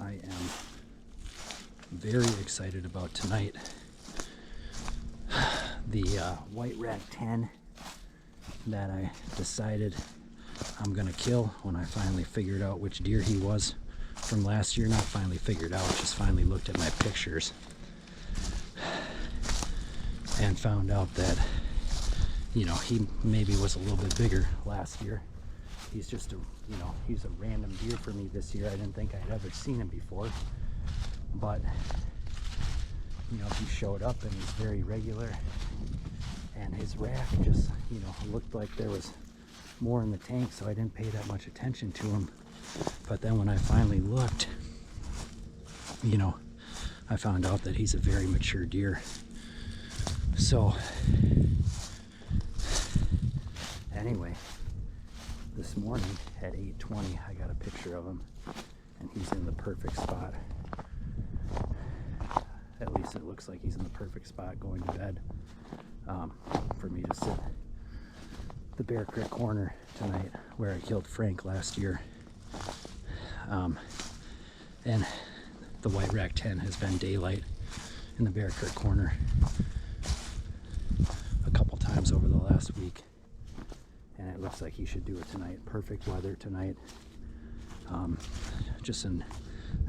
I am very excited about tonight. The White Rack 10 that I decided I'm gonna kill when I finally figured out which deer he was from last year. Not finally figured out, just finally looked at my pictures and found out that, you know, he maybe was a little bit bigger last year. He's just a, you know, he's a random deer for me this year. I didn't think I'd ever seen him before, but you know, he showed up and he's very regular, and his rack just, you know, looked like there was more in the tank, so I didn't pay that much attention to him. But then when I finally looked, you know, I found out that he's a very mature deer. So anyway, this morning at 8:20 I got a picture of him, and he's in the perfect spot. At least it looks like he's in the perfect spot going to bed for me to sit the Bear Creek corner tonight where I killed Frank last year. And the White Rack 10 has been daylight in the Bear Creek corner a couple times over the last week, and it looks like he should do it tonight. Perfect weather tonight. Just an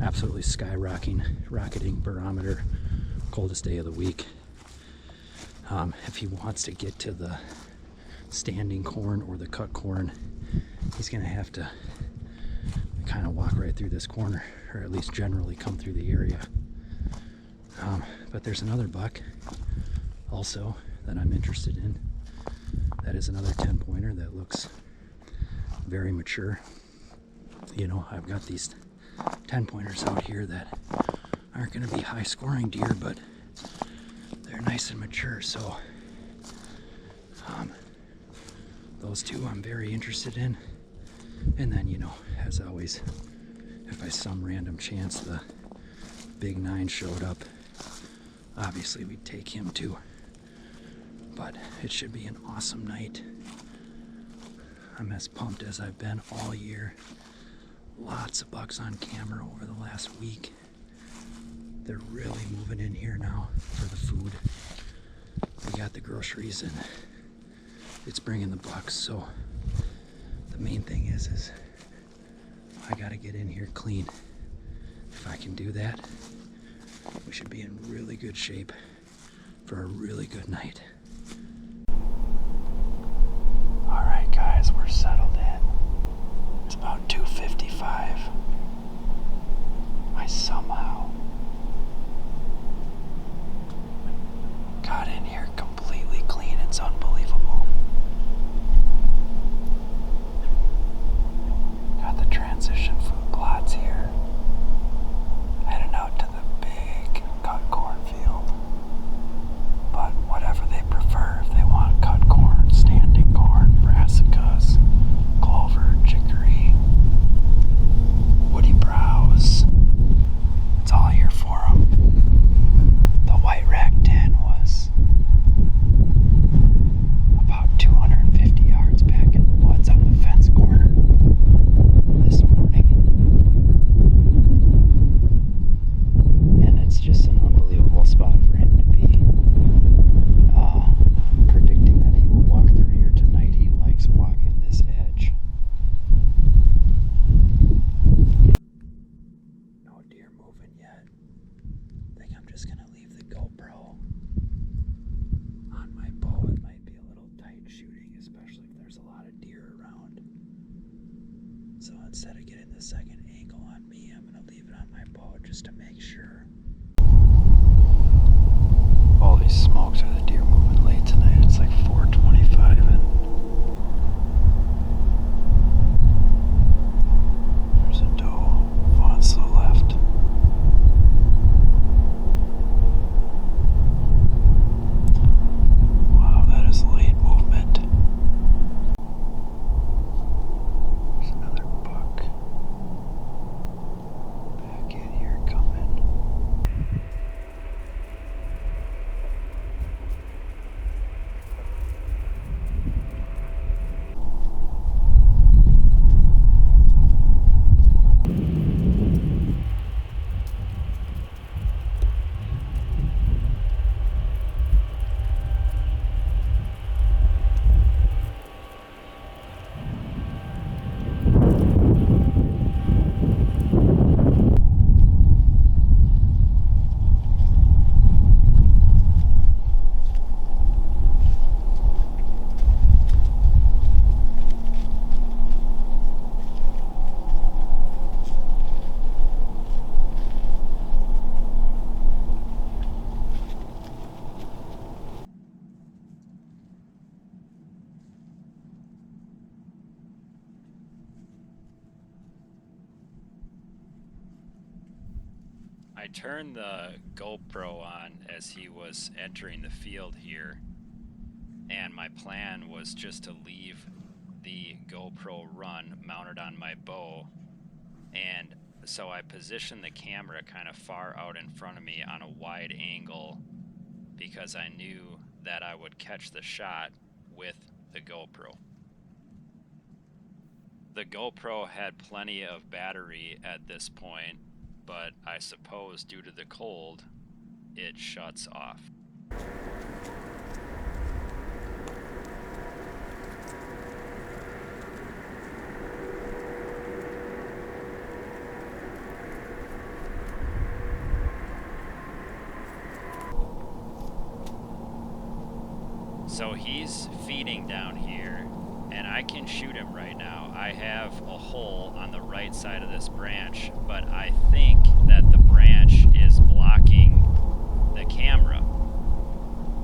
absolutely rocketing barometer, coldest day of the week. If he wants to get to the standing corn or the cut corn, he's gonna have to kind of walk right through this corner, or at least generally come through the area. But there's another buck also that I'm interested in. That is another 10-pointer that looks very mature. You know, I've got these 10-pointers out here that aren't going to be high scoring deer, but they're nice and mature. So those two I'm very interested in. And then, you know, as always, if by some random chance the big 9 showed up, obviously we'd take him too. But it should be an awesome night. I'm as pumped as I've been all year. Lots of bucks on camera over the last week. They're really moving in here now for the food. We got the groceries and it's bringing the bucks. So the main thing is I gotta get in here clean. If I can do that, we should be in really good shape for a really good night. All right, guys, we're settled in. It's about 2:55. I somehow got in here completely clean. It's unbelievable. Got the transition food plots here. Heading out to the big cut cornfield. But whatever they prefer, if they want cut corn, standing corn, brassicas, clover, chicory, woody browse, it's all here for them. The White Rack 10 was about 250 yards back in the woods on the fence corner this morning. And it's just an unbelievable spot for him to be. Predicting that he will walk through here tonight. He likes walking this edge. No deer moving yet. I think I'm just gonna leave the GoPro on my bow. It might be a little tight shooting, especially if there's a lot of deer around. So instead of getting the second angle on me, I'm gonna leave it on my bow just to make sure. All these smokes are the deer moving late tonight. It's like 4:25 and there's a doe on to the left. Wow, that is late movement. There's another buck back in here coming. I turned the GoPro on as he was entering the field here, and my plan was just to leave the GoPro run mounted on my bow, and so I positioned the camera kind of far out in front of me on a wide angle because I knew that I would catch the shot with the GoPro. The GoPro had plenty of battery at this point, but I suppose due to the cold, it shuts off. So he's feeding down here, and I can shoot him right now. I have a hole on the right side of this branch, but I think that the branch is blocking the camera.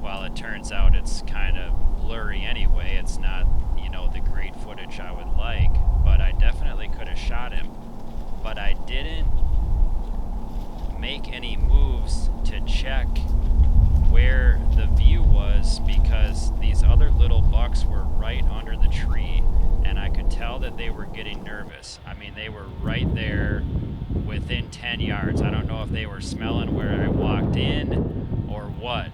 Well, it turns out it's kind of blurry anyway. It's not, you know, the great footage I would like, but I definitely could have shot him. But I didn't make any moves to check where the view was because these other little bucks were right under the tree, and I could tell that they were getting nervous. I mean, they were right there within 10 yards. I don't know if they were smelling where I walked in or what,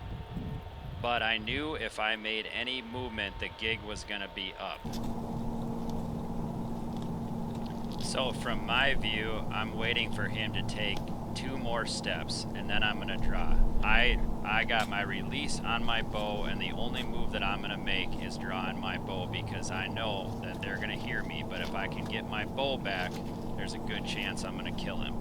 but I knew if I made any movement, the gig was going to be up. So from my view, I'm waiting for him to take 2 more steps, and then I'm going to draw. I got my release on my bow, and the only move that I'm going to make is drawing my bow because I know that they're going to hear me, but if I can get my bow back, there's a good chance I'm going to kill him.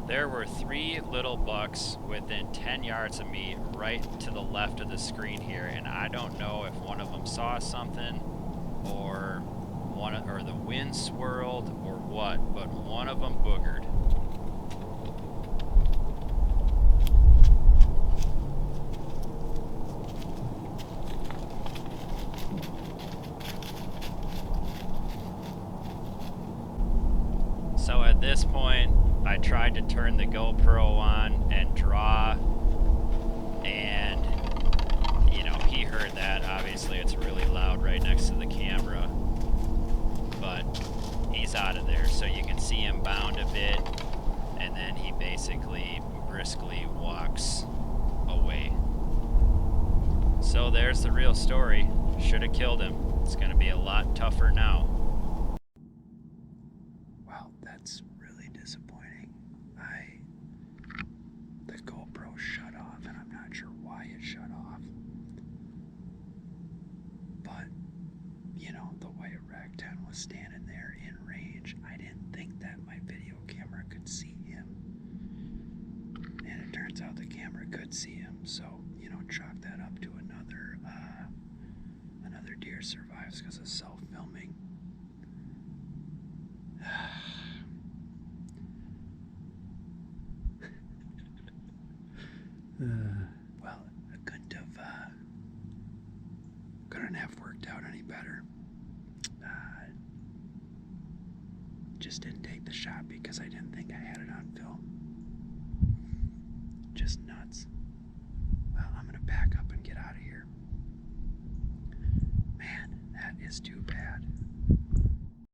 There were 3 little bucks within 10 yards of me right to the left of the screen here, and I don't know if one of them saw something or the wind swirled or what, but one of them boogered. So at this point, I tried to turn the GoPro on and draw, and, you know, he heard that. Obviously, it's really loud right next to the camera, but he's out of there. So you can see him bound a bit, and then he basically briskly walks away. So there's the real story. Should have killed him. It's going to be a lot tougher now. Well, that's really disappointing. The GoPro shut off, and I'm not sure why it shut off. But, you know, the white Rag10 was standing there in range. I didn't think that my video camera could see him. And it turns out the camera could see him, so, you know, chalk that up to another deer survives because of self-filming. Well, it couldn't have worked out any better. Just didn't take the shot because I didn't think I had it on film. Just nuts. Well, I'm gonna pack up and get out of here. Man, that is too bad.